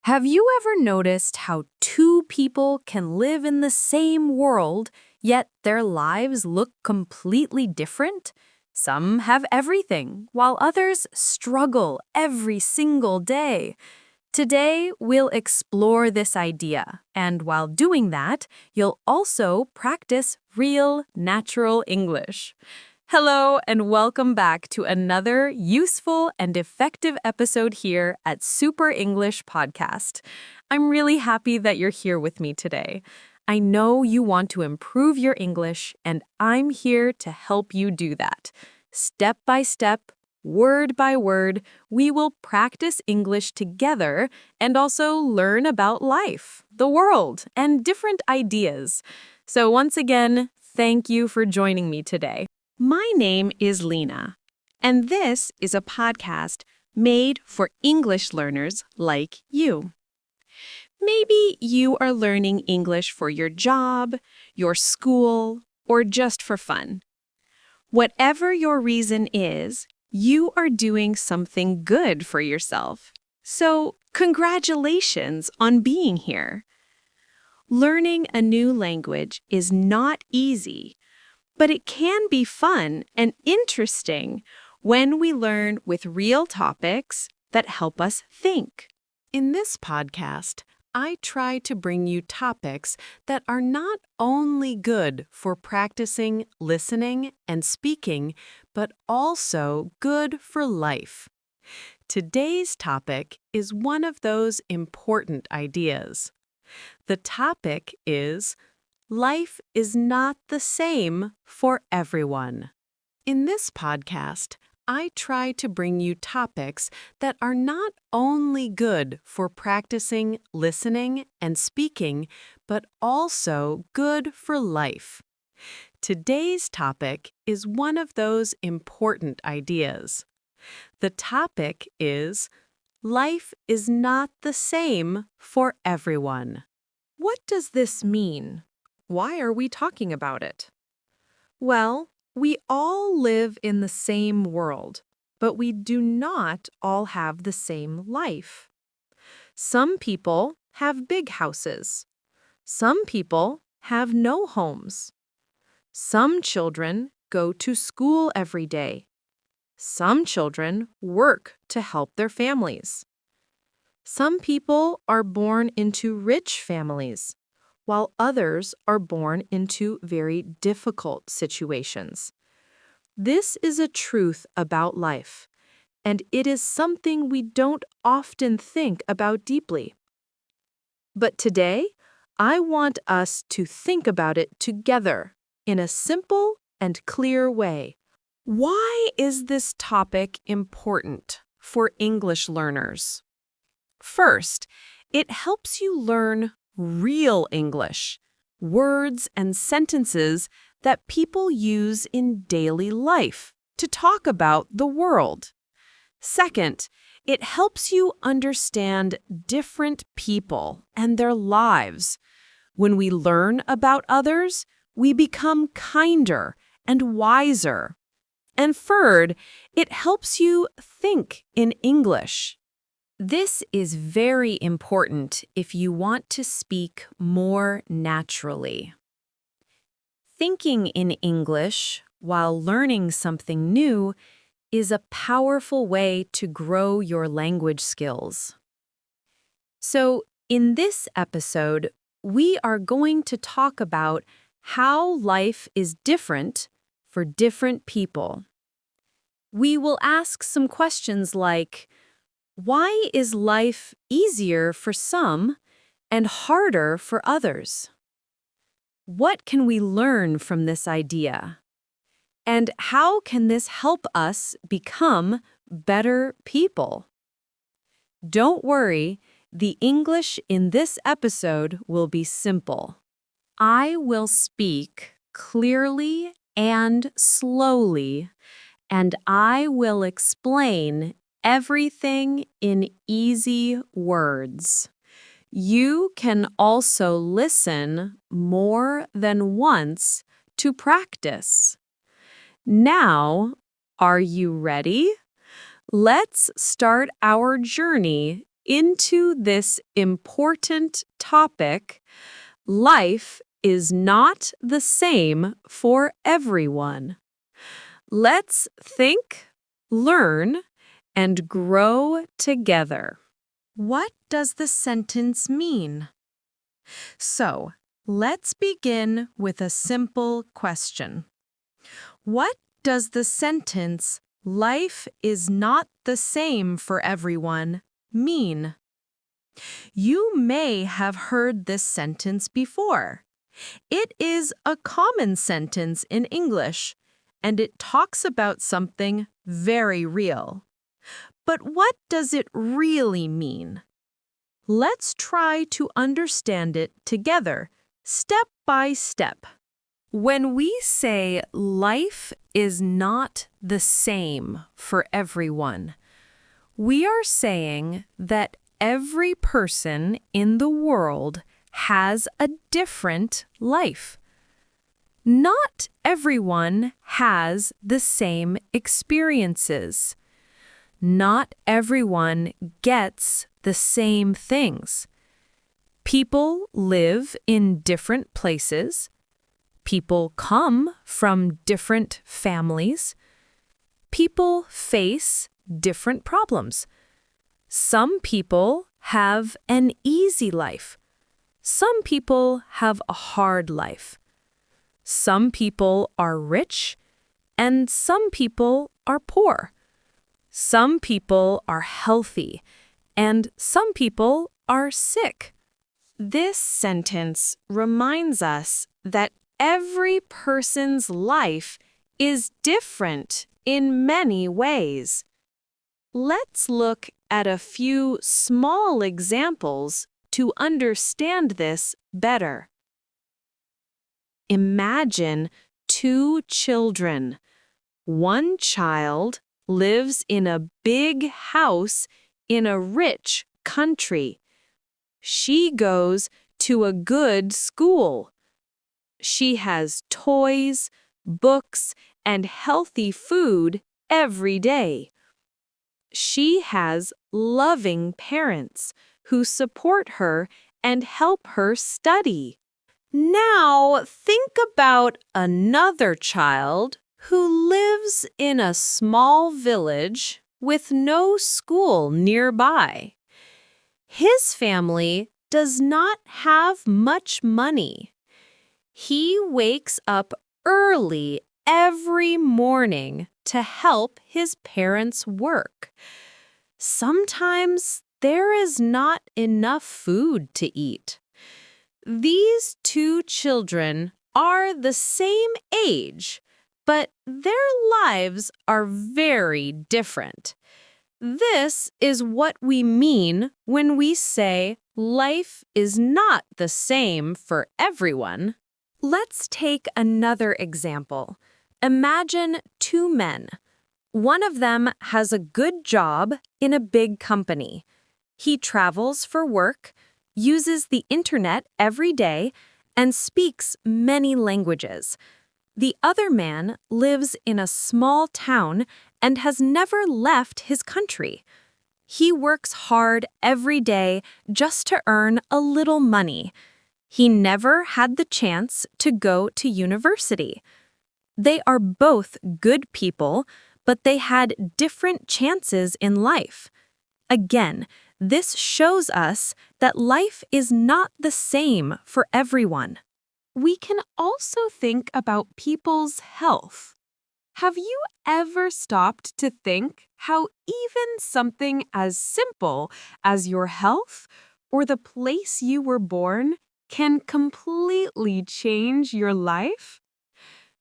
Have you ever noticed how two people can live in the same world, yet their lives look completely different? Some have everything, while others struggle every single day. Today, we'll explore this idea, and while doing that, you'll also practice real, natural English. Hello, and welcome back to another useful and effective episode here at Super English Podcast. I'm really happy that you're here with me today. I know you want to improve your English, and I'm here to help you do that. Step by step, word by word, we will practice English together and also learn about life, the world, and different ideas. So once again, thank you for joining me today. My name is LENA, and this is a podcast made for English learners like you. Maybe you are learning English for your job, your school, or just for fun. Whatever your reason is, you are doing something good for yourself. So, congratulations on being here. Learning a new language is not easy, but it can be fun and interesting when we learn with real topics that help us think. In this podcast, I try to bring you topics that are not only good for practicing listening and speaking, but also good for life. Today's topic is one of those important ideas. The topic is life is not the same for everyone. In this podcast, I try to bring you topics that are not only good for practicing listening and speaking, but also good for life. Today's topic is one of those important ideas. The topic is life is not the same for everyone. What does this mean? Why are we talking about it? Well, we all live in the same world, but we do not all have the same life. Some people have big houses. Some people have no homes. Some children go to school every day. Some children work to help their families. Some people are born into rich families, while others are born into very difficult situations. This is a truth about life, and it is something we don't often think about deeply. But today, I want us to think about it together in a simple and clear way. Why is this topic important for English learners? First, it helps you learn real English, words and sentences that people use in daily life to talk about the world. Second, it helps you understand different people and their lives. When we learn about others, we become kinder and wiser. And third, it helps you think in English. This is very important if you want to speak more naturally. Thinking in English while learning something new is a powerful way to grow your language skills. So, in this episode, we are going to talk about how life is different for different people. We will ask some questions like, why is life easier for some and harder for others? What can we learn from this idea? And how can this help us become better people? Don't worry, the English in this episode will be simple. I will speak clearly and slowly, and I will explain everything in easy words. You can also listen more than once to practice. Now, are you ready? Let's start our journey into this important topic, life is not the same for everyone. Let's think, learn, and grow together. What does the sentence mean? So, let's begin with a simple question. What does the sentence, "Life is not the same for everyone," mean? You may have heard this sentence before. It is a common sentence in English, and it talks about something very real. But what does it really mean? Let's try to understand it together, step by step. When we say life is not the same for everyone, we are saying that every person in the world has a different life. Not everyone has the same experiences. Not everyone gets the same things. People live in different places. People come from different families. People face different problems. Some people have an easy life. Some people have a hard life. Some people are rich, and some people are poor. Some people are healthy, and some people are sick. This sentence reminds us that every person's life is different in many ways. Let's look at a few small examples to understand this better. Imagine two children. One child lives in a big house in a rich country. She goes to a good school. She has toys, books, and healthy food every day. She has loving parents who support her and help her study. Now think about another child who lives in a small village with no school nearby. His family does not have much money. He wakes up early every morning to help his parents work. Sometimes there is not enough food to eat. These two children are the same age, but their lives are very different. This is what we mean when we say life is not the same for everyone. Let's take another example. Imagine two men. One of them has a good job in a big company. He travels for work, uses the internet every day, and speaks many languages. The other man lives in a small town and has never left his country. He works hard every day just to earn a little money. He never had the chance to go to university. They are both good people, but they had different chances in life. Again, this shows us that life is not the same for everyone. We can also think about people's health. Have you ever stopped to think how even something as simple as your health or the place you were born can completely change your life?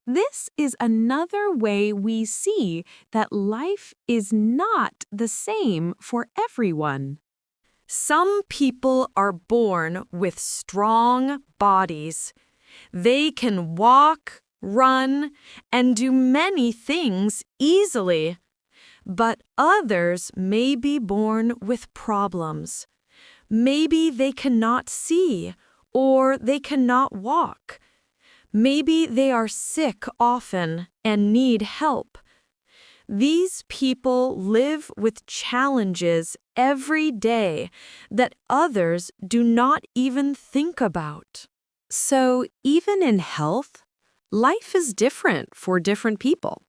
This is another way we see that life is not the same for everyone. Some people are born with strong bodies. They can walk, run, and do many things easily. But others may be born with problems. Maybe they cannot see, or they cannot walk. Maybe they are sick often and need help. These people live with challenges every day that others do not even think about. So, even in health, life is different for different people.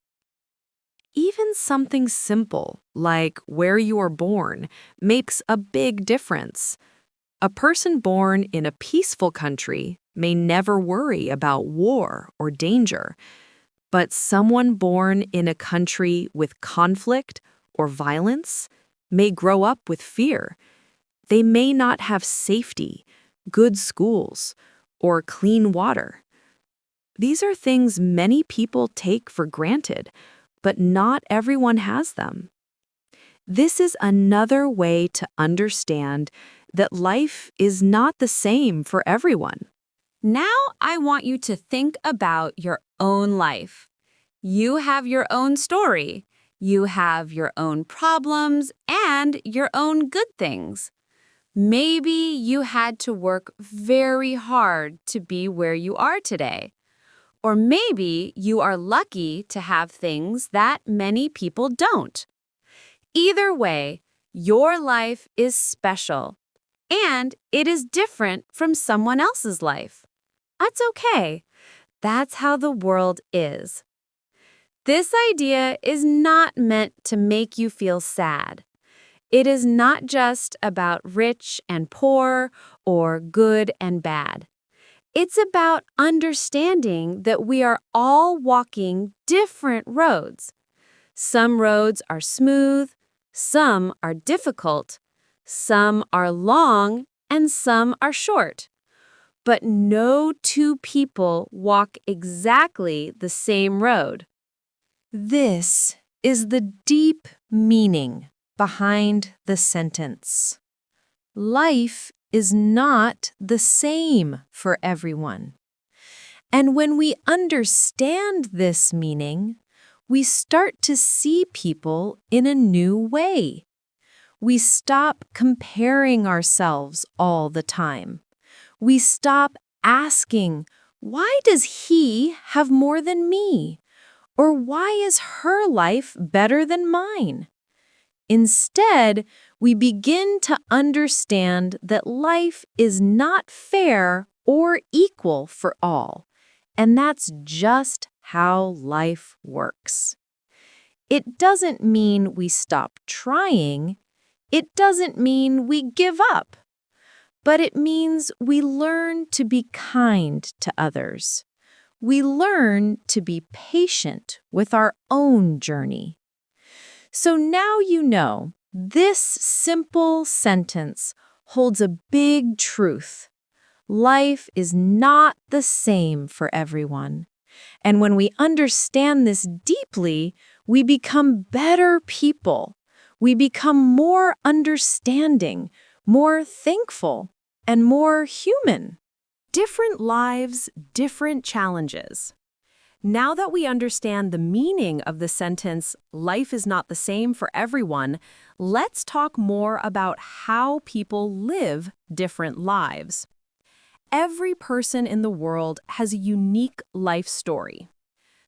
Even something simple, like where you are born, makes a big difference. A person born in a peaceful country may never worry about war or danger, but someone born in a country with conflict or violence may grow up with fear. They may not have safety, good schools, or clean water. These are things many people take for granted, but not everyone has them. This is another way to understand that life is not the same for everyone. Now I want you to think about your own life. You have your own story. You have your own problems and your own good things. Maybe you had to work very hard to be where you are today. Or maybe you are lucky to have things that many people don't. Either way, your life is special, and it is different from someone else's life. That's okay. That's how the world is. This idea is not meant to make you feel sad. It is not just about rich and poor or good and bad. It's about understanding that we are all walking different roads. Some roads are smooth, some are difficult, some are long, and some are short. But no two people walk exactly the same road. This is the deep meaning behind the sentence. Life is not the same for everyone. And when we understand this meaning, we start to see people in a new way. We stop comparing ourselves all the time. We stop asking, why does he have more than me? Or why is her life better than mine? Instead, we begin to understand that life is not fair or equal for all, and that's just how life works. It doesn't mean we stop trying. It doesn't mean we give up. But it means we learn to be kind to others. We learn to be patient with our own journey. So now you know, this simple sentence holds a big truth. Life is not the same for everyone. And when we understand this deeply, we become better people. We become more understanding, more thankful, and more human. Different lives, different challenges. Now that we understand the meaning of the sentence, life is not the same for everyone, let's talk more about how people live different lives. Every person in the world has a unique life story.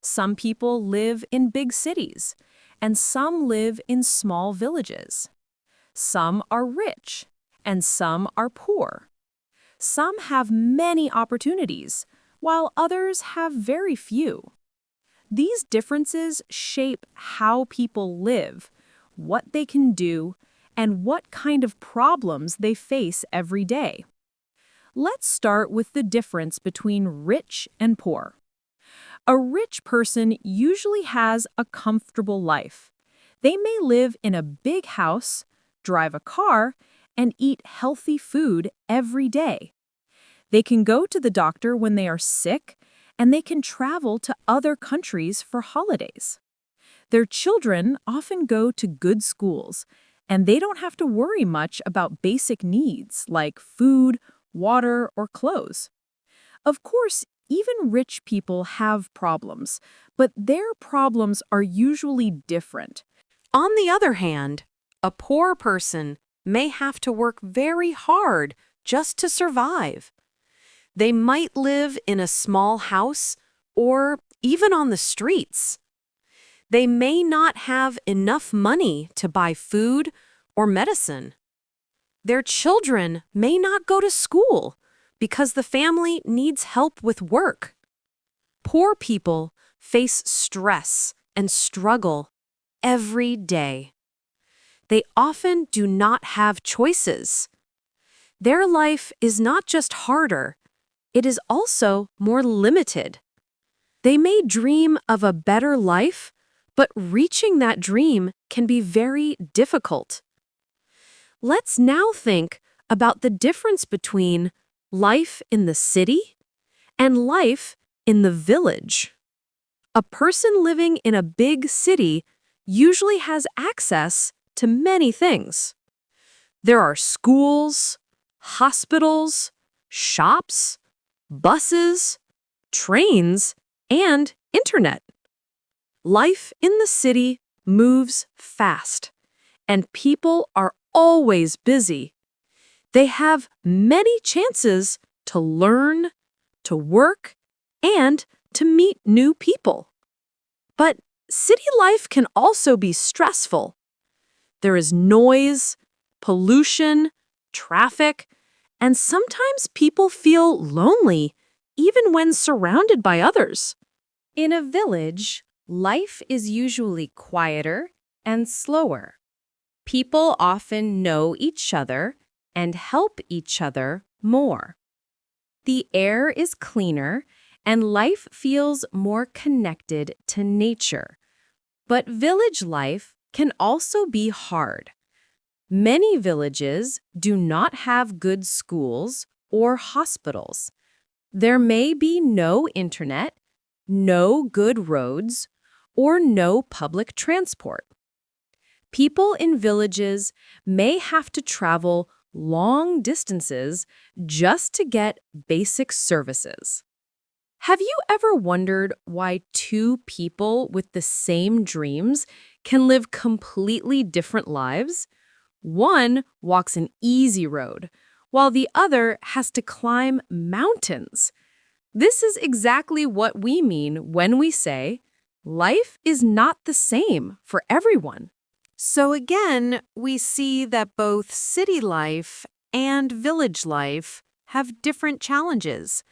Some people live in big cities, and some live in small villages. Some are rich, and some are poor. Some have many opportunities, while others have very few. These differences shape how people live, what they can do, and what kind of problems they face every day. Let's start with the difference between rich and poor. A rich person usually has a comfortable life. They may live in a big house, drive a car, and eat healthy food every day. They can go to the doctor when they are sick, and they can travel to other countries for holidays. Their children often go to good schools, and they don't have to worry much about basic needs like food, water, or clothes. Of course, even rich people have problems, but their problems are usually different. On the other hand, a poor person may have to work very hard just to survive. They might live in a small house or even on the streets. They may not have enough money to buy food or medicine. Their children may not go to school because the family needs help with work. Poor people face stress and struggle every day. They often do not have choices. Their life is not just harder, it is also more limited. They may dream of a better life, but reaching that dream can be very difficult. Let's now think about the difference between life in the city and life in the village. A person living in a big city usually has access to many things. There are schools, hospitals, shops, buses, trains, and internet. Life in the city moves fast, and people are always busy. They have many chances to learn, to work, and to meet new people. But city life can also be stressful. There is noise, pollution, traffic, and sometimes people feel lonely even when surrounded by others. In a village, life is usually quieter and slower. People often know each other and help each other more. The air is cleaner and life feels more connected to nature. But village life can also be hard. Many villages do not have good schools or hospitals. There may be no internet, no good roads, or no public transport. People in villages may have to travel long distances just to get basic services. Have you ever wondered why two people with the same dreams can live completely different lives? One walks an easy road, while the other has to climb mountains. This is exactly what we mean when we say, life is not the same for everyone. So again, we see that both city life and village life have different challenges.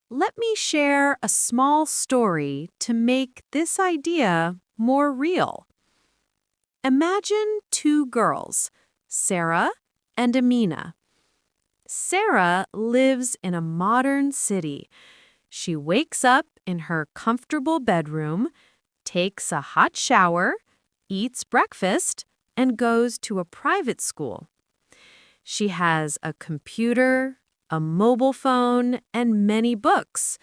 Let me share a small story to make this idea more real. Imagine two girls, Sarah and Amina. Sarah lives in a modern city. She wakes up in her comfortable bedroom, takes a hot shower, eats breakfast, and goes to a private school. She has a computer, a mobile phone, and many books.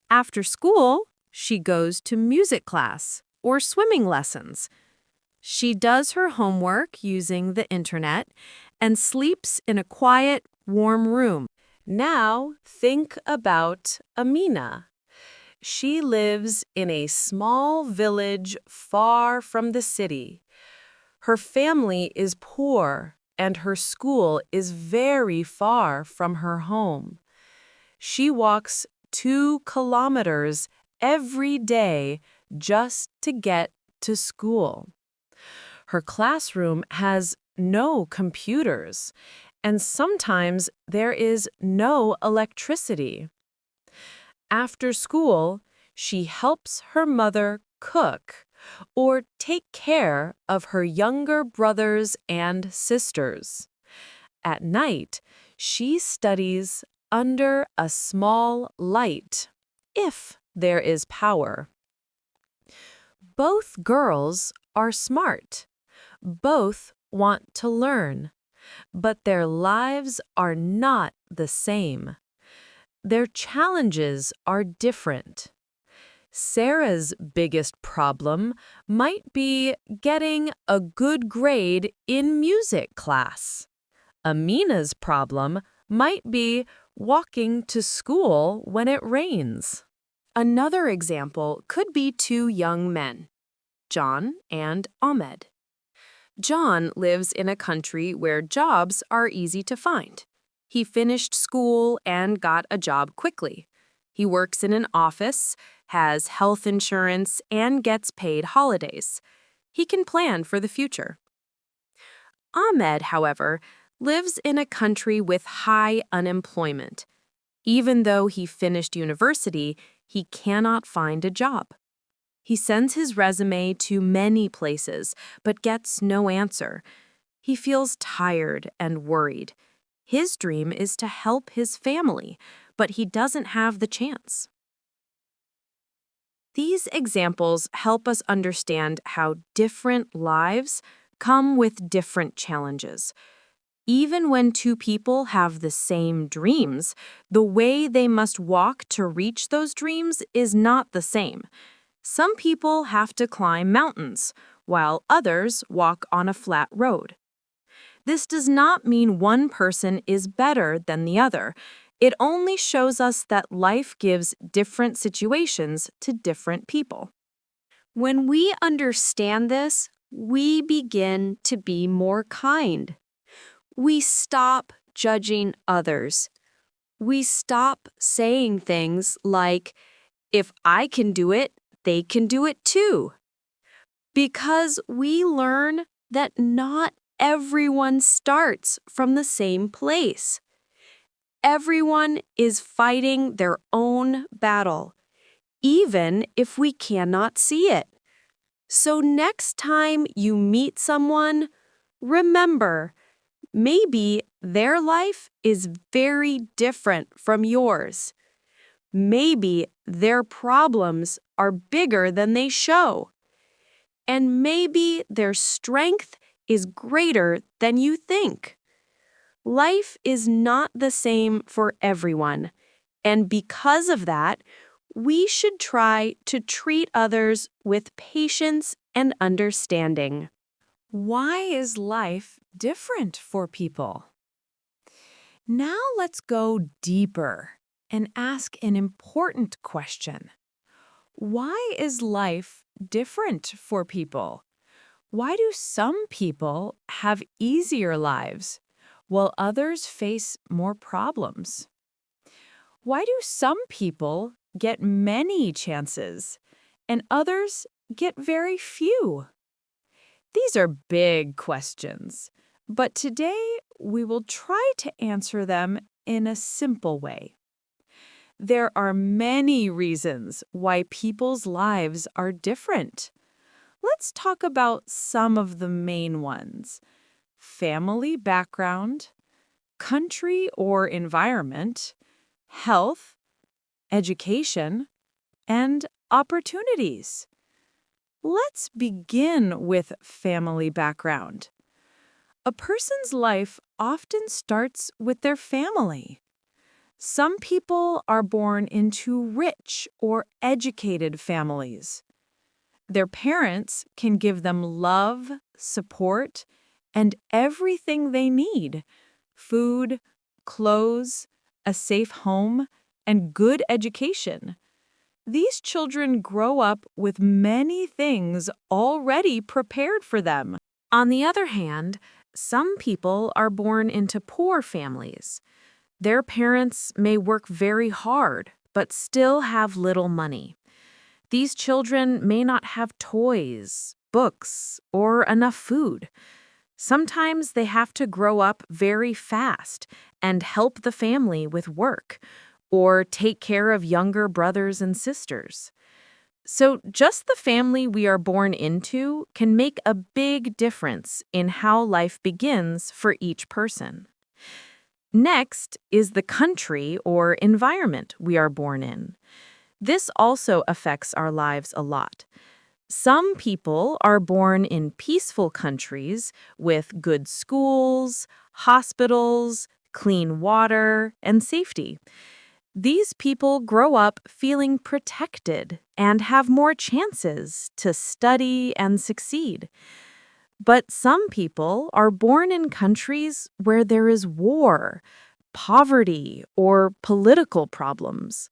After school, she goes to music class or swimming lessons. She does her homework using the internet and sleeps in a quiet, warm room. Now think about Amina. She lives in a small village far from the city. Her family is poor and her school is very far from her home. She walks 2 kilometers every day just to get to school. Her classroom has no computers, and sometimes there is no electricity. After school, she helps her mother cook or take care of her younger brothers and sisters. At night, she studies under a small light, if there is power. Both girls are smart. Both want to learn, but their lives are not the same. Their challenges are different. Sarah's biggest problem might be getting a good grade in music class. Amina's problem might be walking to school when it rains. Another example could be 2 young men, John and Ahmed. John lives in a country where jobs are easy to find. He finished school and got a job quickly. He works in an office, has health insurance, and gets paid holidays. He can plan for the future. Ahmed, however, lives in a country with high unemployment. Even though he finished university, he cannot find a job. He sends his resume to many places, but gets no answer. He feels tired and worried. His dream is to help his family, but he doesn't have the chance. These examples help us understand how different lives come with different challenges. Even when two people have the same dreams, the way they must walk to reach those dreams is not the same. Some people have to climb mountains, while others walk on a flat road. This does not mean one person is better than the other. It only shows us that life gives different situations to different people. When we understand this, we begin to be more kind. We stop judging others. We stop saying things like, if I can do it, they can do it too. Because we learn that not everyone starts from the same place. Everyone is fighting their own battle, even if we cannot see it. So next time you meet someone, remember, maybe their life is very different from yours. Maybe their problems are bigger than they show. And maybe their strength is greater than you think. Life is not the same for everyone, and because of that, we should try to treat others with patience and understanding. Why is life different for people? Now let's go deeper and ask an important question. Why is life different for people? Why do some people have easier lives while others face more problems? Why do some people get many chances and others get very few? These are big questions, but today we will try to answer them in a simple way. There are many reasons why people's lives are different. Let's talk about some of the main ones: family background, country or environment, health, education, and opportunities. Let's begin with family background. A person's life often starts with their family. Some people are born into rich or educated families. Their parents can give them love, support, and everything they need: food, clothes, a safe home, and good education. These children grow up with many things already prepared for them. On the other hand, some people are born into poor families. Their parents may work very hard, but still have little money. These children may not have toys, books, or enough food. Sometimes they have to grow up very fast and help the family with work, or take care of younger brothers and sisters. So just the family we are born into can make a big difference in how life begins for each person. Next is the country or environment we are born in. This also affects our lives a lot. Some people are born in peaceful countries with good schools, hospitals, clean water, and safety. These people grow up feeling protected and have more chances to study and succeed. But some people are born in countries where there is war, poverty, or political problems.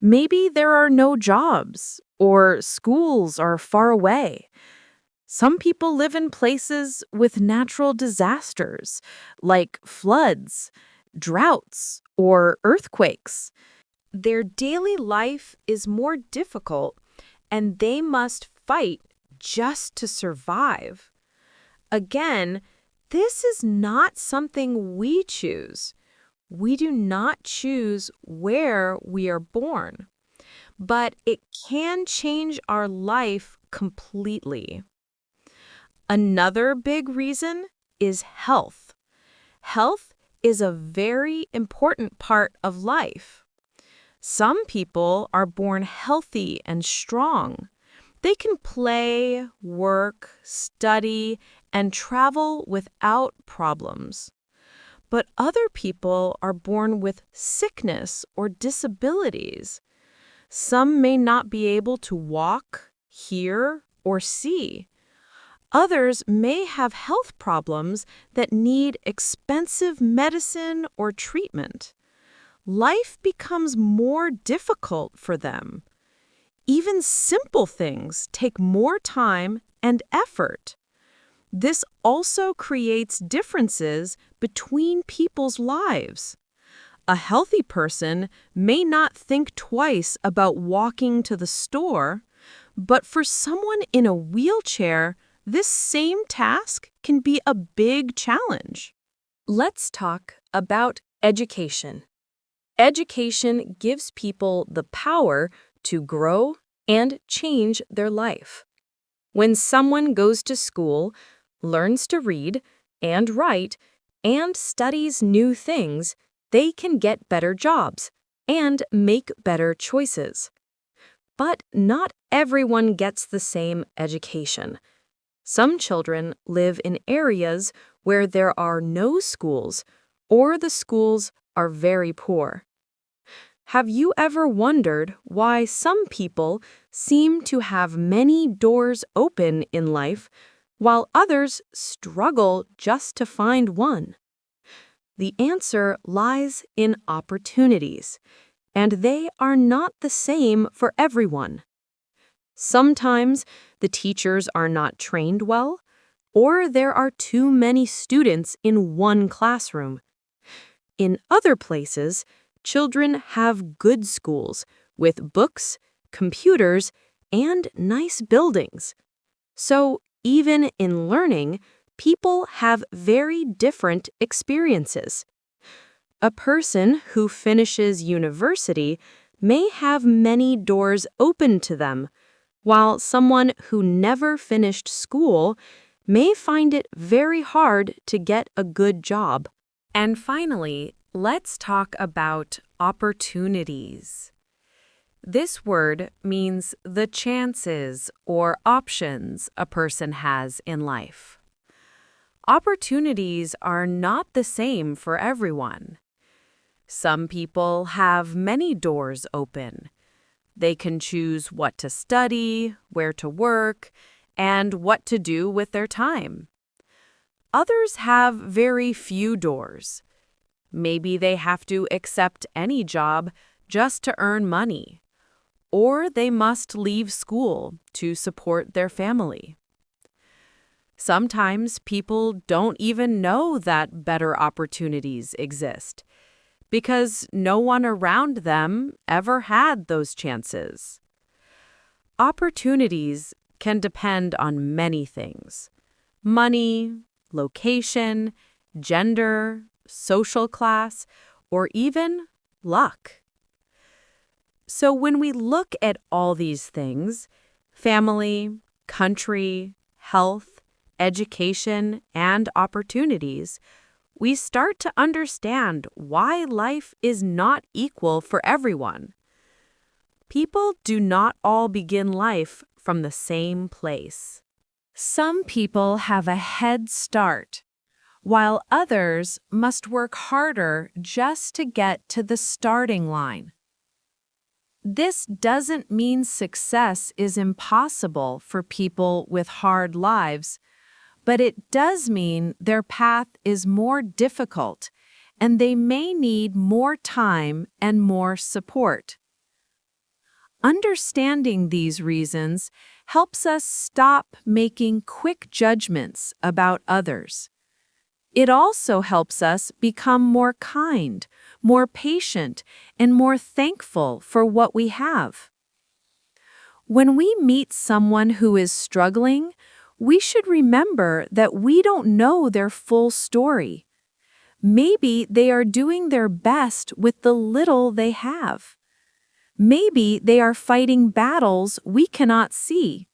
Maybe there are no jobs, or schools are far away. Some people live in places with natural disasters, like floods, droughts, or earthquakes. Their daily life is more difficult, and they must fight just to survive. Again, this is not something we choose. We do not choose where we are born, but it can change our life completely. Another big reason is health. Health is a very important part of life. Some people are born healthy and strong. They can play, work, study, and travel without problems. But other people are born with sickness or disabilities. Some may not be able to walk, hear, or see. Others may have health problems that need expensive medicine or treatment. Life becomes more difficult for them. Even simple things take more time and effort. This also creates differences between people's lives. A healthy person may not think twice about walking to the store, but for someone in a wheelchair, this same task can be a big challenge. Let's talk about education. Education gives people the power to grow and change their life. When someone goes to school, learns to read and write, and studies new things, they can get better jobs and make better choices. But not everyone gets the same education. Some children live in areas where there are no schools, or the schools are very poor. Have you ever wondered why some people seem to have many doors open in life, while others struggle just to find one? The answer lies in opportunities, and they are not the same for everyone. Sometimes the teachers are not trained well, or there are too many students in one classroom. In other places, children have good schools with books, computers, and nice buildings. So even in learning, people have very different experiences. A person who finishes university may have many doors open to them, while someone who never finished school may find it very hard to get a good job. And finally, let's talk about opportunities. This word means the chances or options a person has in life. Opportunities are not the same for everyone. Some people have many doors open. They can choose what to study, where to work, and what to do with their time. Others have very few doors. Maybe they have to accept any job just to earn money, or they must leave school to support their family. Sometimes people don't even know that better opportunities exist, because no one around them ever had those chances. Opportunities can depend on many things: money, location, gender, social class, or even luck. So when we look at all these things, family, country, health, education, and opportunities, we start to understand why life is not equal for everyone. People do not all begin life from the same place. Some people have a head start, while others must work harder just to get to the starting line. This doesn't mean success is impossible for people with hard lives, but it does mean their path is more difficult, and they may need more time and more support. Understanding these reasons helps us stop making quick judgments about others. It also helps us become more kind more patient, and more thankful for what we have. When we meet someone who is struggling, we should remember that we don't know their full story. Maybe they are doing their best with the little they have. Maybe they are fighting battles we cannot see.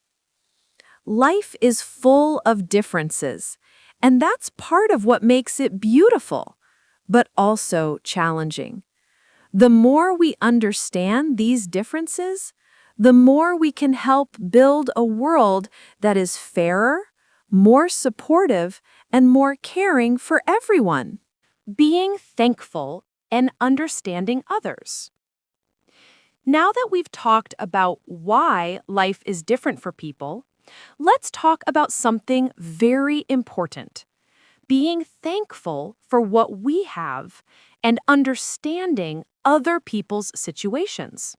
Life is full of differences, and that's part of what makes it beautiful, but also challenging. The more we understand these differences, the more we can help build a world that is fairer, more supportive, and more caring for everyone. Being thankful and understanding others. Now that we've talked about why life is different for people, let's talk about something very important: being thankful for what we have and understanding other people's situations.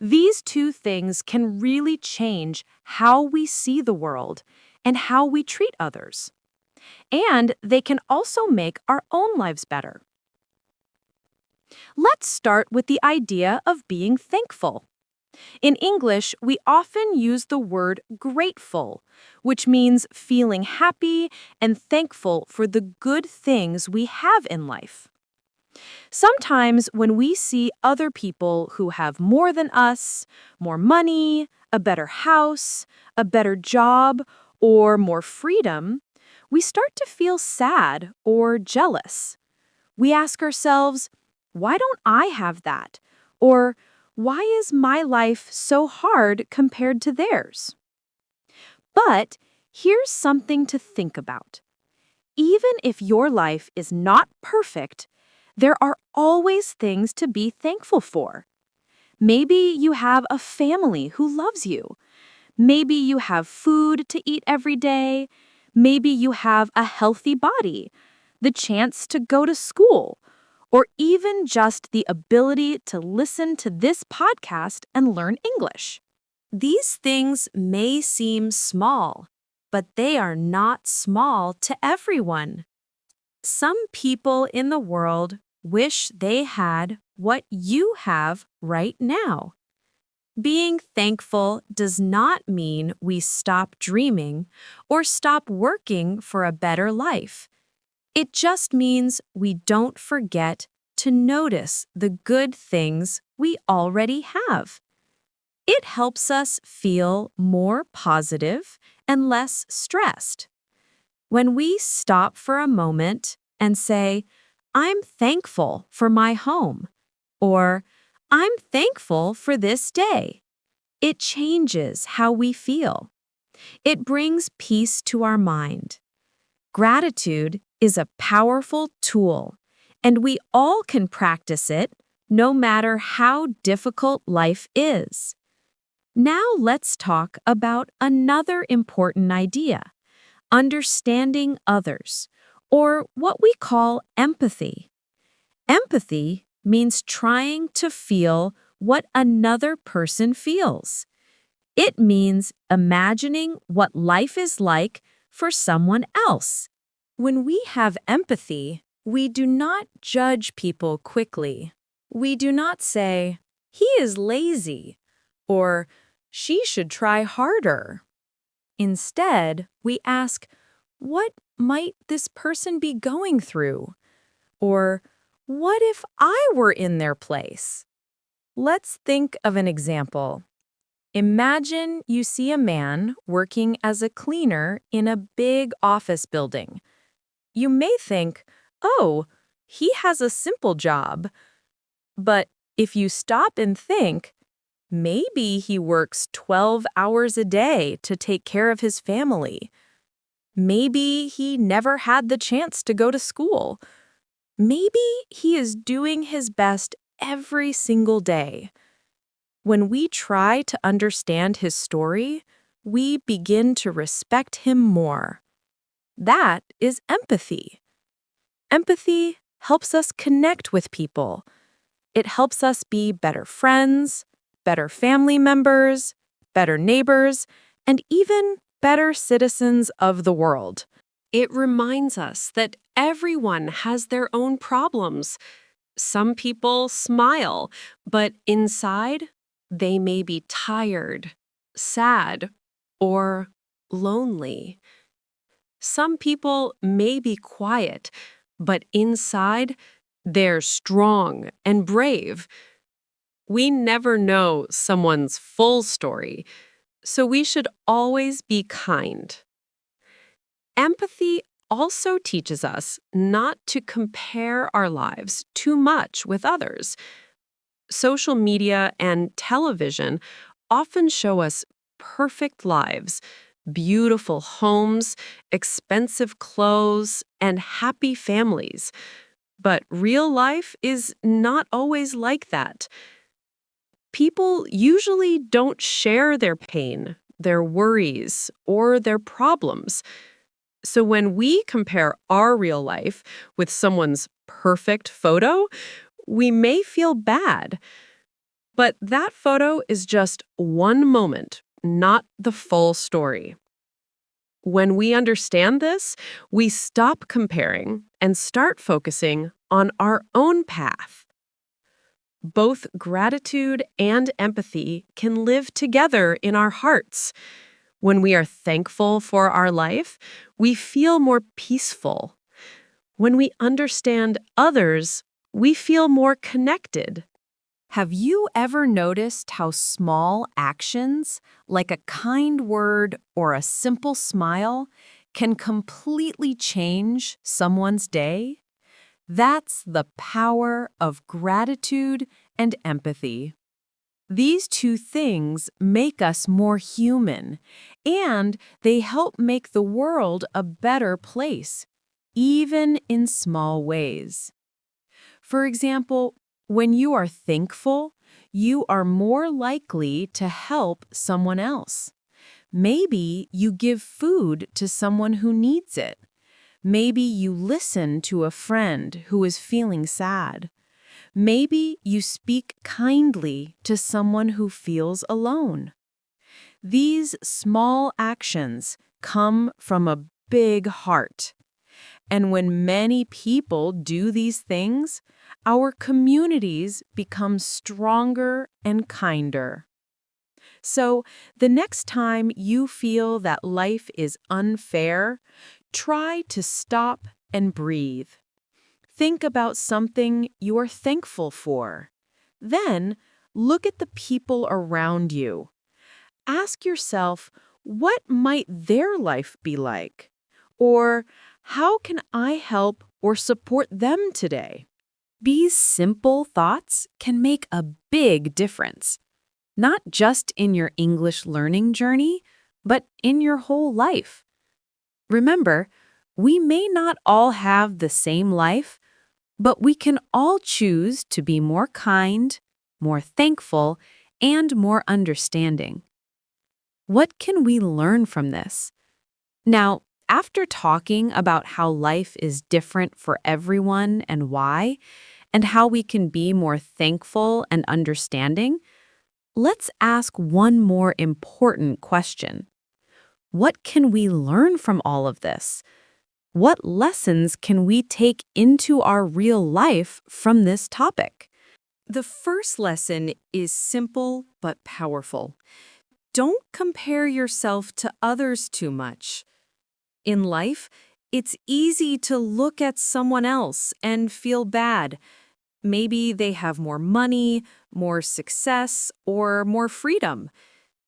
These two things can really change how we see the world and how we treat others. And they can also make our own lives better. Let's start with the idea of being thankful. In English, we often use the word grateful, which means feeling happy and thankful for the good things we have in life. Sometimes when we see other people who have more than us, more money, a better house, a better job, or more freedom, we start to feel sad or jealous. We ask ourselves, why don't I have that? Or why is my life so hard compared to theirs? But here's something to think about. Even if your life is not perfect, there are always things to be thankful for. Maybe you have a family who loves you. Maybe you have food to eat every day. Maybe you have a healthy body, the chance to go to school, or even just the ability to listen to this podcast and learn English. These things may seem small, but they are not small to everyone. Some people in the world wish they had what you have right now. Being thankful does not mean we stop dreaming or stop working for a better life. It just means we don't forget to notice the good things we already have. It helps us feel more positive and less stressed. When we stop for a moment and say, I'm thankful for my home, or I'm thankful for this day, it changes how we feel. It brings peace to our mind. Gratitude is a powerful tool, and we all can practice it no matter how difficult life is. Now let's talk about another important idea: understanding others, or what we call empathy. Empathy means trying to feel what another person feels. It means imagining what life is like for someone else. When we have empathy, we do not judge people quickly. We do not say, he is lazy, or she should try harder. Instead, we ask, what might this person be going through? Or, what if I were in their place? Let's think of an example. Imagine you see a man working as a cleaner in a big office building. You may think, oh, he has a simple job. But if you stop and think, maybe he works 12 hours a day to take care of his family. Maybe he never had the chance to go to school. Maybe he is doing his best every single day. When we try to understand his story, we begin to respect him more. That is empathy. Empathy helps us connect with people. It helps us be better friends, better family members, better neighbors, and even better citizens of the world. It reminds us that everyone has their own problems, Some people smile, but inside, they may be tired, sad, or lonely. Some people may be quiet, but inside, they're strong and brave. We never know someone's full story, so we should always be kind. Empathy also teaches us not to compare our lives too much with others. Social media and television often show us perfect lives, beautiful homes, expensive clothes, and happy families. But real life is not always like that. People usually don't share their pain, their worries, or their problems. So when we compare our real life with someone's perfect photo, we may feel bad. But that photo is just one moment, not the full story. When we understand this, we stop comparing and start focusing on our own path. Both gratitude and empathy can live together in our hearts. When we are thankful for our life, we feel more peaceful. When we understand others, we feel more connected. Have you ever noticed how small actions, like a kind word or a simple smile, can completely change someone's day? That's the power of gratitude and empathy. These two things make us more human, and they help make the world a better place, even in small ways. For example, when you are thankful, you are more likely to help someone else. Maybe you give food to someone who needs it. Maybe you listen to a friend who is feeling sad. Maybe you speak kindly to someone who feels alone. These small actions come from a big heart. And when many people do these things, our communities become stronger and kinder. So, the next time you feel that life is unfair, try to stop and breathe. Think about something you are thankful for. Then, look at the people around you. Ask yourself, what might their life be like? Or, how can I help or support them today? These simple thoughts can make a big difference, not just in your English learning journey, but in your whole life. Remember, we may not all have the same life, but we can all choose to be more kind, more thankful, and more understanding. What can we learn from this? Now, after talking about how life is different for everyone and why, and how we can be more thankful and understanding, let's ask one more important question. What can we learn from all of this? What lessons can we take into our real life from this topic? The first lesson is simple but powerful. Don't compare yourself to others too much. In life, it's easy to look at someone else and feel bad. Maybe they have more money, more success, or more freedom.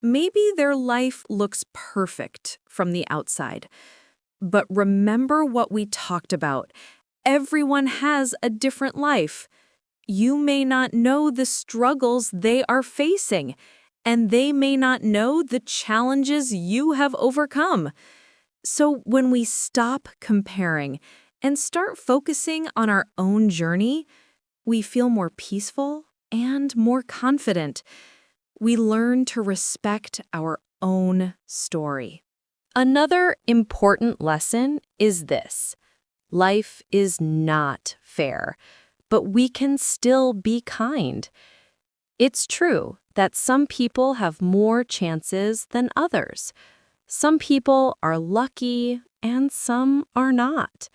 Maybe their life looks perfect from the outside. But remember what we talked about. Everyone has a different life. You may not know the struggles they are facing, and they may not know the challenges you have overcome. So when we stop comparing and start focusing on our own journey, we feel more peaceful and more confident. We learn to respect our own story. Another important lesson is this: life is not fair, but we can still be kind. It's true that some people have more chances than others. Some people are lucky and some are not.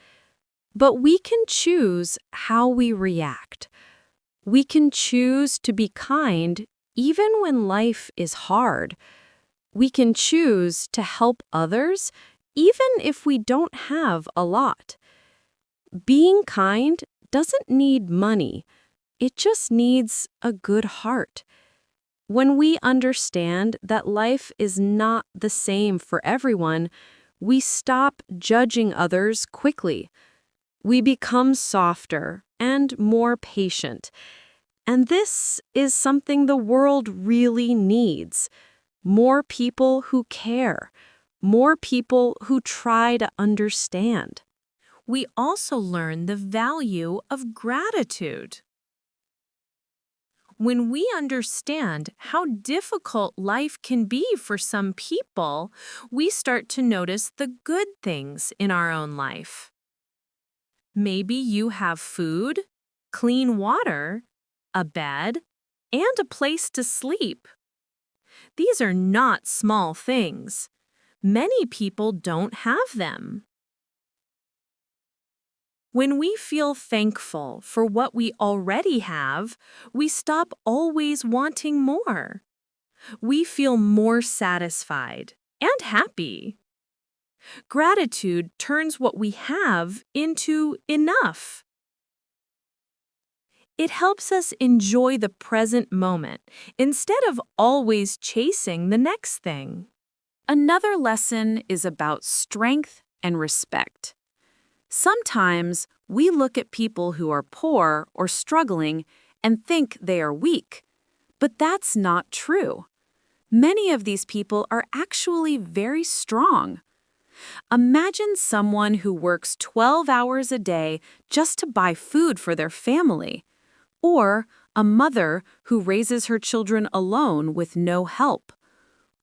But we can choose how we react. We can choose to be kind even when life is hard. We can choose to help others even if we don't have a lot. Being kind doesn't need money. It just needs a good heart. When we understand that life is not the same for everyone, we stop judging others quickly. We become softer and more patient. And this is something the world really needs. More people who care. More people who try to understand. We also learn the value of gratitude. When we understand how difficult life can be for some people, we start to notice the good things in our own life. Maybe you have food, clean water, a bed, and a place to sleep. These are not small things. Many people don't have them. When we feel thankful for what we already have, we stop always wanting more. We feel more satisfied and happy. Gratitude turns what we have into enough. It helps us enjoy the present moment instead of always chasing the next thing. Another lesson is about strength and respect. Sometimes we look at people who are poor or struggling and think they are weak, but that's not true. Many of these people are actually very strong. Imagine someone who works 12 hours a day just to buy food for their family, or a mother who raises her children alone with no help,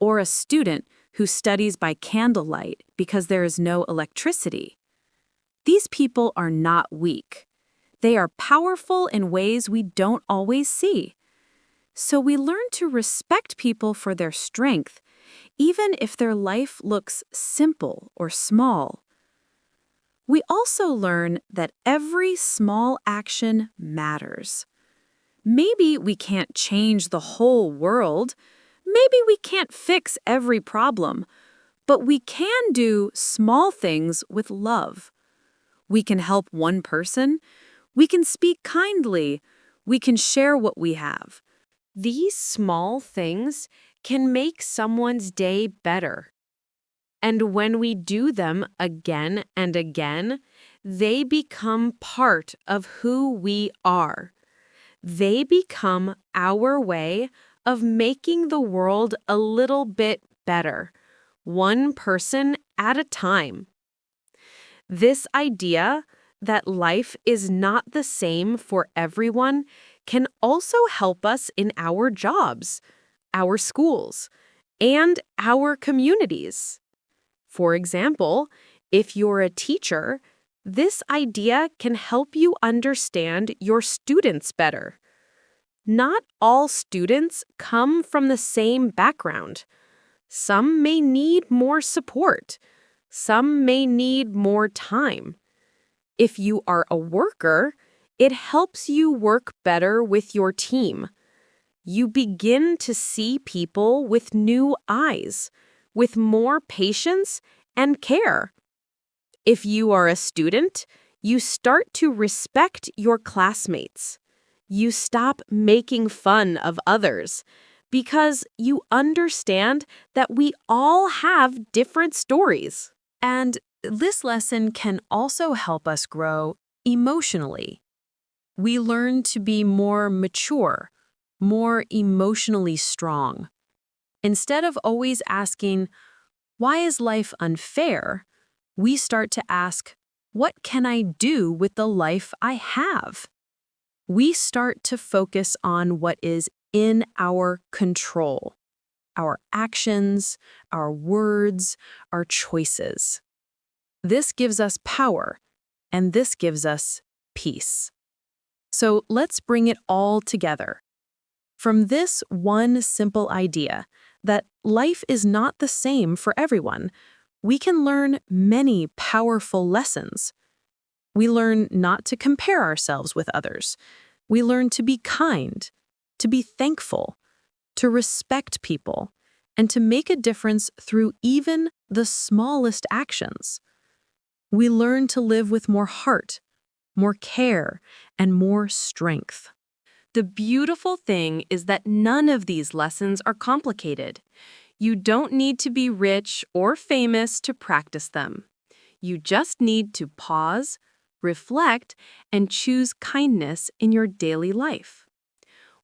or a student who studies by candlelight because there is no electricity. These people are not weak. They are powerful in ways we don't always see. So we learn to respect people for their strength, even if their life looks simple or small. We also learn that every small action matters. Maybe we can't change the whole world. Maybe we can't fix every problem. But we can do small things with love. We can help one person. We can speak kindly. We can share what we have. These small things can make someone's day better. And when we do them again and again, they become part of who we are. They become our way of making the world a little bit better, one person at a time. This idea that life is not the same for everyone can also help us in our jobs, our schools, and our communities. For example, if you're a teacher, this idea can help you understand your students better. Not all students come from the same background. Some may need more support. Some may need more time. If you are a worker, it helps you work better with your team. You begin to see people with new eyes, with more patience and care. If you are a student, you start to respect your classmates. You stop making fun of others because you understand that we all have different stories. And this lesson can also help us grow emotionally. We learn to be more mature, more emotionally strong. Instead of always asking, "Why is life unfair?" we start to ask, "What can I do with the life I have?" We start to focus on what is in our control, our actions, our words, our choices. This gives us power, and this gives us peace. So let's bring it all together. From this one simple idea that life is not the same for everyone, we can learn many powerful lessons. We learn not to compare ourselves with others. We learn to be kind, to be thankful, to respect people, and to make a difference through even the smallest actions. We learn to live with more heart, more care, and more strength. The beautiful thing is that none of these lessons are complicated. You don't need to be rich or famous to practice them. You just need to pause, reflect, and choose kindness in your daily life.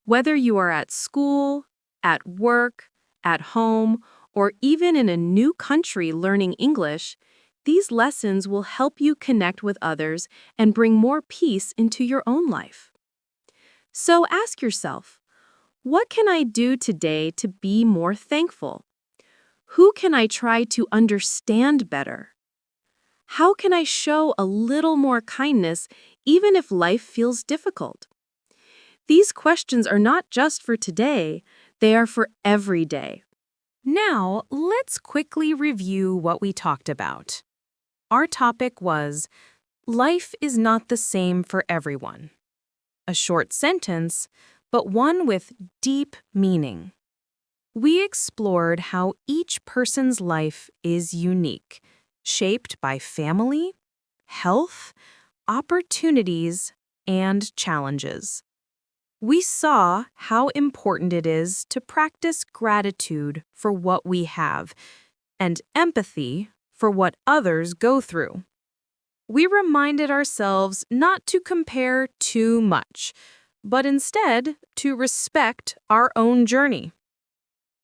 Whether you are at school, at work, at home, or even in a new country learning English, these lessons will help you connect with others and bring more peace into your own life. So ask yourself, what can I do today to be more thankful? Who can I try to understand better? How can I show a little more kindness even if life feels difficult? These questions are not just for today, they are for every day. Now, let's quickly review what we talked about. Our topic was, life is not the same for everyone. A short sentence, but one with deep meaning. We explored how each person's life is unique, shaped by family, health, opportunities, and challenges. We saw how important it is to practice gratitude for what we have and empathy for what others go through. We reminded ourselves not to compare too much, but instead to respect our own journey.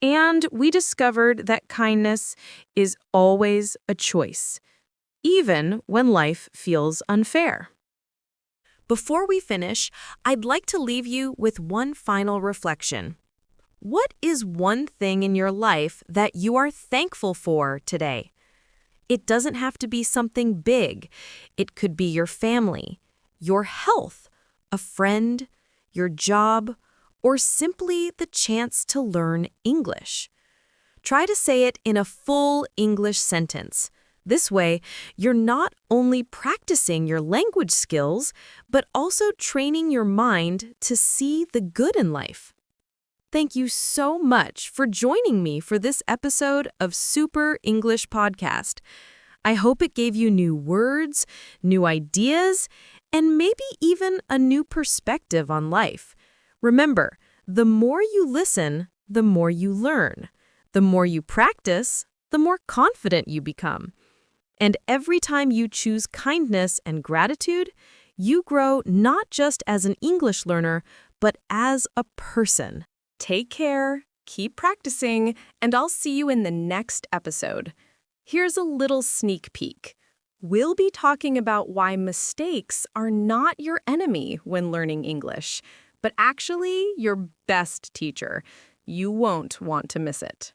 And we discovered that kindness is always a choice, even when life feels unfair. Before we finish, I'd like to leave you with one final reflection. What is one thing in your life that you are thankful for today? It doesn't have to be something big. It could be your family, your health, a friend, your job, or simply the chance to learn English. Try to say it in a full English sentence. This way, you're not only practicing your language skills, but also training your mind to see the good in life. Thank you so much for joining me for this episode of Super English Podcast. I hope it gave you new words, new ideas, and maybe even a new perspective on life. Remember, the more you listen, the more you learn. The more you practice, the more confident you become. And every time you choose kindness and gratitude, you grow not just as an English learner, but as a person. Take care, keep practicing, and I'll see you in the next episode. Here's a little sneak peek. We'll be talking about why mistakes are not your enemy when learning English, but actually your best teacher. You won't want to miss it.